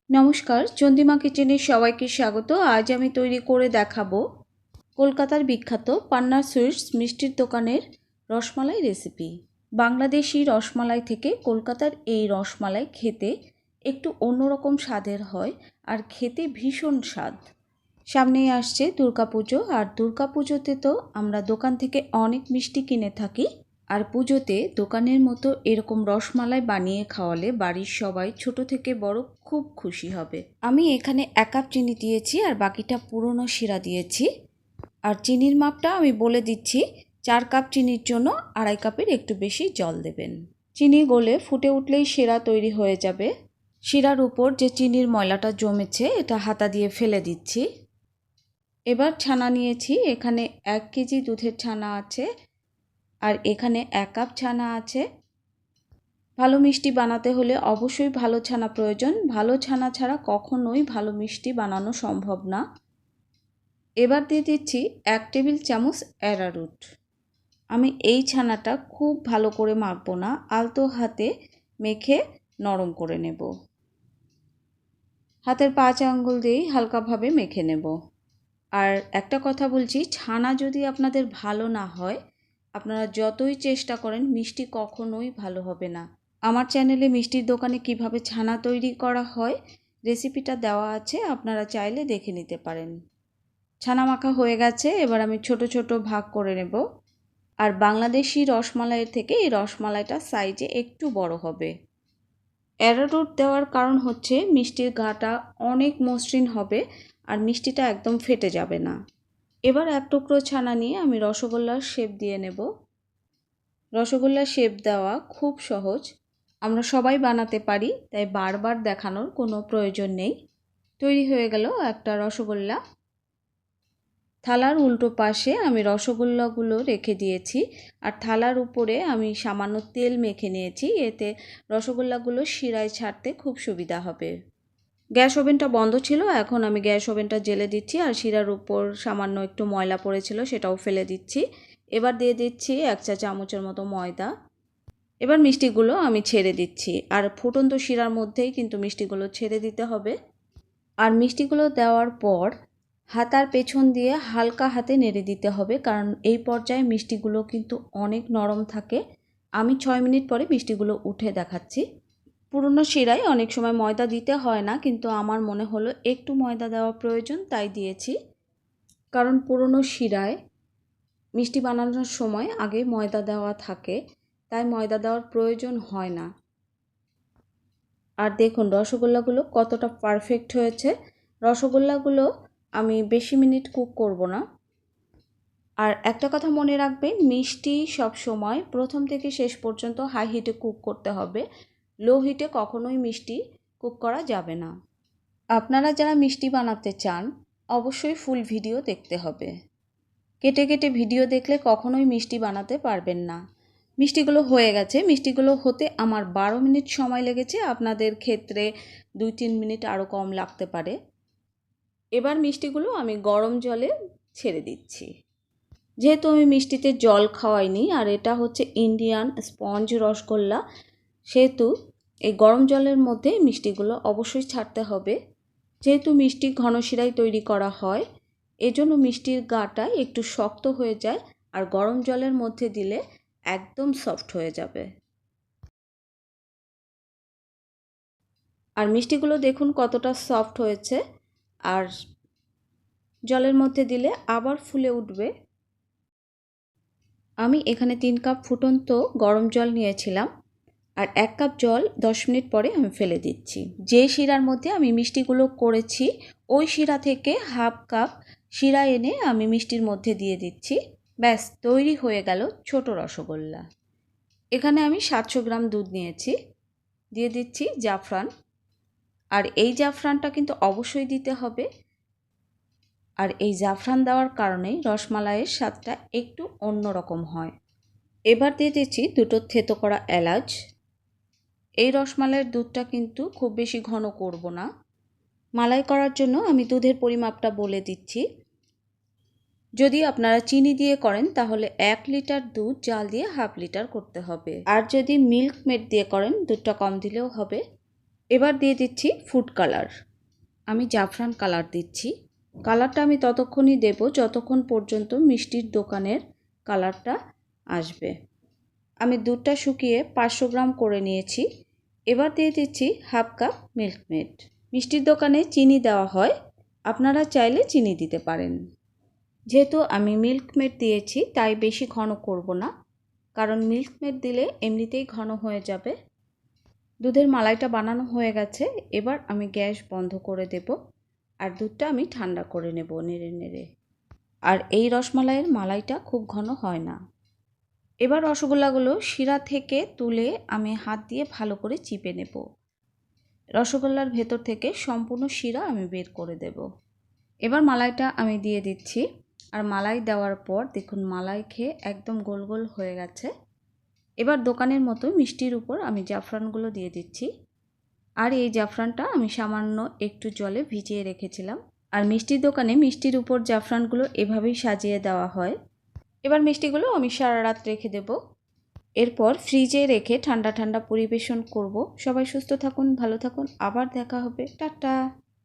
নমস্কার, চন্দ্রিমা কিচেনে সবাইকে স্বাগত। আজ আমি তৈরি করে দেখাবো কলকাতার বিখ্যাত পান্না সুইটস মিষ্টির দোকানের রসমালাই রেসিপি। বাংলাদেশি রসমালাই থেকে কলকাতার এই রসমালাই খেতে একটু অন্যরকম স্বাদের হয় আর খেতে ভীষণ স্বাদ। সামনেই আসছে দুর্গাপুজো, আর দুর্গাপুজোতে তো আমরা দোকান থেকে অনেক মিষ্টি কিনে থাকি, আর পুজোতে দোকানের মতো এরকম রসমালাই বানিয়ে খাওয়ালে বাড়ির সবাই ছোট থেকে বড় খুব খুশি হবে। আমি এখানে 1 কাপ চিনি দিয়েছি আর বাকিটা পুরনো শিরা দিয়েছি। আর চিনির মাপটা আমি বলে দিচ্ছি, 4 কাপ চিনির জন্য 2.5 কাপের একটু বেশি জল দেবেন। চিনি গলে ফুটে উঠলেই শিরা তৈরি হয়ে যাবে। শিরার উপর যে চিনির ময়লাটা জমেছে এটা হাতা দিয়ে ফেলে দিচ্ছি। এবার ছানা নিয়েছি, এখানে 1 কেজি দুধের ছানা আছে আর এখানে 1 কাপ ছানা আছে। ভালো মিষ্টি বানাতে হলে অবশ্যই ভালো ছানা প্রয়োজন। ভালো ছানা ছাড়া কখনোই ভালো মিষ্টি বানানো সম্ভব না। এবার দিয়ে দিচ্ছি 1 টেবিল চামচ অ্যারারুট। আমি এই ছানাটা খুব ভালো করে মাখবো না, আলতো হাতে মেখে নরম করে নেব। হাতের 5 আঙ্গুল দিয়েই হালকাভাবে মেখে নেব। আর একটা কথা বলছি, ছানা যদি আপনাদের ভালো না হয়, আপনারা যতই চেষ্টা করেন মিষ্টি কখনোই ভালো হবে না। আমার চ্যানেলে মিষ্টির দোকানে কিভাবে ছানা তৈরি করা হয় রেসিপিটা দেওয়া আছে, আপনারা চাইলে দেখে নিতে পারেন। ছানা মাখা হয়ে গেছে, এবার আমি ছোট ছোট ভাগ করে নেব। আর বাংলাদেশি রসমালাইয়ের থেকে এই রসমালাইটা সাইজে একটু বড় হবে। অ্যারারুট দেওয়ার কারণ হচ্ছে মিষ্টির গাটা অনেক মসৃণ হবে আর মিষ্টিটা একদম ফেটে যাবে না। এবার 1 টুকরো ছানা নিয়ে আমি রসগোল্লার শেপ দিয়ে নেব। রসগোল্লার শেপ দেওয়া খুব সহজ, আমরা সবাই বানাতে পারি, তাই বারবার দেখানোর কোনো প্রয়োজন নেই। তৈরি হয়ে গেল একটা রসগোল্লা। থালার উল্টো পাশে আমি রসগোল্লাগুলো রেখে দিয়েছি আর থালার উপরে আমি সামান্য তেল মেখে নিয়েছি, এতে রসগোল্লাগুলো শিরায় ছাড়তে খুব সুবিধা হবে। গ্যাস ওভেনটা বন্ধ ছিল, এখন আমি গ্যাস ওভেনটা জ্বেলে দিচ্ছি আর শিরার উপর সামান্য একটু ময়লা পড়েছিল সেটাও ফেলে দিচ্ছি। এবার দিয়ে দিচ্ছি 1 চা চামচের মতো ময়দা। এবার মিষ্টিগুলো আমি ছেড়ে দিচ্ছি, আর ফুটন্ত শিরার মধ্যেই কিন্তু মিষ্টিগুলো ছেড়ে দিতে হবে। আর মিষ্টিগুলো দেওয়ার পর হাতার পেছন দিয়ে হালকা হাতে নেড়ে দিতে হবে, কারণ এই পর্যায়ে মিষ্টিগুলো কিন্তু অনেক নরম থাকে। আমি 6 মিনিট পরে মিষ্টিগুলো উঠে দেখাচ্ছি। পুরনো শিরায় অনেক সময় ময়দা দিতে হয় না, কিন্তু আমার মনে হলো একটু ময়দা দেওয়া প্রয়োজন, তাই দিয়েছি। কারণ পুরনো শিরায় মিষ্টি বানানোর সময় আগে ময়দা দেওয়া থাকে, তাই ময়দা দেওয়ার প্রয়োজন হয় না। আর দেখুন রসগোল্লাগুলো কতটা পারফেক্ট হয়েছে। রসগোল্লাগুলো আমি বেশি মিনিট কুক করব না। আর একটা কথা মনে রাখবেন, মিষ্টি সব সময় প্রথম থেকে শেষ পর্যন্ত হাই হিটে কুক করতে হবে, লো হিটে কখনোই মিষ্টি কুক করা যাবে না। আপনারা যারা মিষ্টি বানাতে চান অবশ্যই ফুল ভিডিও দেখতে হবে। কেটে কেটে ভিডিও দেখলে কখনোই মিষ্টি বানাতে পারবেন না। মিষ্টিগুলো হয়ে গেছে, মিষ্টিগুলো হতে আমার 12 মিনিট সময় লেগেছে, আপনাদের ক্ষেত্রে 2-3 মিনিট আরও কম লাগতে পারে। এবার মিষ্টিগুলো আমি গরম জলে ছেড়ে দিচ্ছি। যেহেতু আমি মিষ্টিতে জল খাওয়াইনি আর এটা হচ্ছে ইন্ডিয়ান স্পঞ্জ রসগোল্লা, সেহেতু এই গরম জলের মধ্যে মিষ্টিগুলো অবশ্যই ছাড়তে হবে। যেহেতু মিষ্টি ঘন শিরায় তৈরি করা হয়, এজন্য মিষ্টির গাটা একটু শক্ত হয়ে যায়, আর গরম জলের মধ্যে দিলে একদম সফট হয়ে যাবে। আর মিষ্টিগুলো দেখুন কতটা সফট হয়েছে, আর জলের মধ্যে দিলে আবার ফুলে উঠবে। আমি এখানে 3 কাপ ফুটন্ত গরম জল নিয়েছিলাম, আর 1 কাপ জল 10 মিনিট পরে আমি ফেলে দিচ্ছি। যে শিরার মধ্যে আমি মিষ্টিগুলো করেছি ওই শিরা থেকে হাফ কাপ শিরা এনে আমি মিষ্টির মধ্যে দিয়ে দিচ্ছি। ব্যাস তৈরি হয়ে গেল ছোট রসগোল্লা। এখানে আমি 700 গ্রাম দুধ নিয়েছি, দিয়ে দিচ্ছি জাফরান। আর এই জাফরানটা কিন্তু অবশ্যই দিতে হবে, আর এই জাফরান দেওয়ার কারণেই রসমালাইয়ের স্বাদটা একটু অন্যরকম হয়। এবার দিয়ে দিচ্ছি 2টো থেতো করা এলাচ। এই রসমালাইয়ের দুধটা কিন্তু খুব বেশি ঘন করব না। মালাই করার জন্য আমি দুধের পরিমাপটা বলে দিচ্ছি। যদি আপনারা চিনি দিয়ে করেন তাহলে 1 লিটার দুধ জাল দিয়ে হাফ লিটার করতে হবে, আর যদি মিল্ক মেড দিয়ে করেন দুধটা কম দিলেও হবে। এবার দিয়ে দিচ্ছি ফুড কালার। আমি জাফরান কালার দিচ্ছি। কালারটা আমি ততক্ষণই দেব যতক্ষণ পর্যন্ত মিষ্টির দোকানের কালারটা আসবে। আমি দুধটা শুকিয়ে 500 গ্রাম করে নিয়েছি। এবার দিয়ে দিচ্ছি হাফ কাপ মিল্ক মেড। মিষ্টির দোকানে চিনি দেওয়া হয়, আপনারা চাইলে চিনি দিতে পারেন। যেহেতু আমি মিল্ক মেড দিয়েছি তাই বেশি ঘন করব না, কারণ মিল্ক মেড দিলে এমনিতেই ঘন হয়ে যাবে। দুধের মালাইটা বানানো হয়ে গেছে। এবার আমি গ্যাস বন্ধ করে দেব আর দুধটা আমি ঠান্ডা করে নেব নেড়ে নেড়ে। আর এই রসমালাইয়ের মালাইটা খুব ঘন হয় না। এবার রসগোল্লাগুলো শিরা থেকে তুলে আমি হাত দিয়ে ভালো করে চিপে নেব। রসগোল্লার ভেতর থেকে সম্পূর্ণ শিরা আমি বের করে দেব। এবার মালাইটা আমি দিয়ে দিচ্ছি। আর মালাই দেওয়ার পর দেখুন মালাই খেয়ে একদম গোল গোল হয়ে গেছে। এবার দোকানের মতো মিষ্টির উপর আমি জাফরানগুলো দিয়ে দিচ্ছি। আর এই জাফরানটা আমি সামান্য একটু জলে ভিজিয়ে রেখেছিলাম। আর মিষ্টির দোকানে মিষ্টির উপর জাফরানগুলো এভাবেই সাজিয়ে দেওয়া হয়। এবার মিষ্টিগুলো আমি সারা রাত রেখে দেব। এরপর ফ্রিজে রেখে ঠান্ডা ঠান্ডা পরিবেশন করব। সবাই সুস্থ থাকুন, ভালো থাকুন, আবার দেখা হবে। টাটা।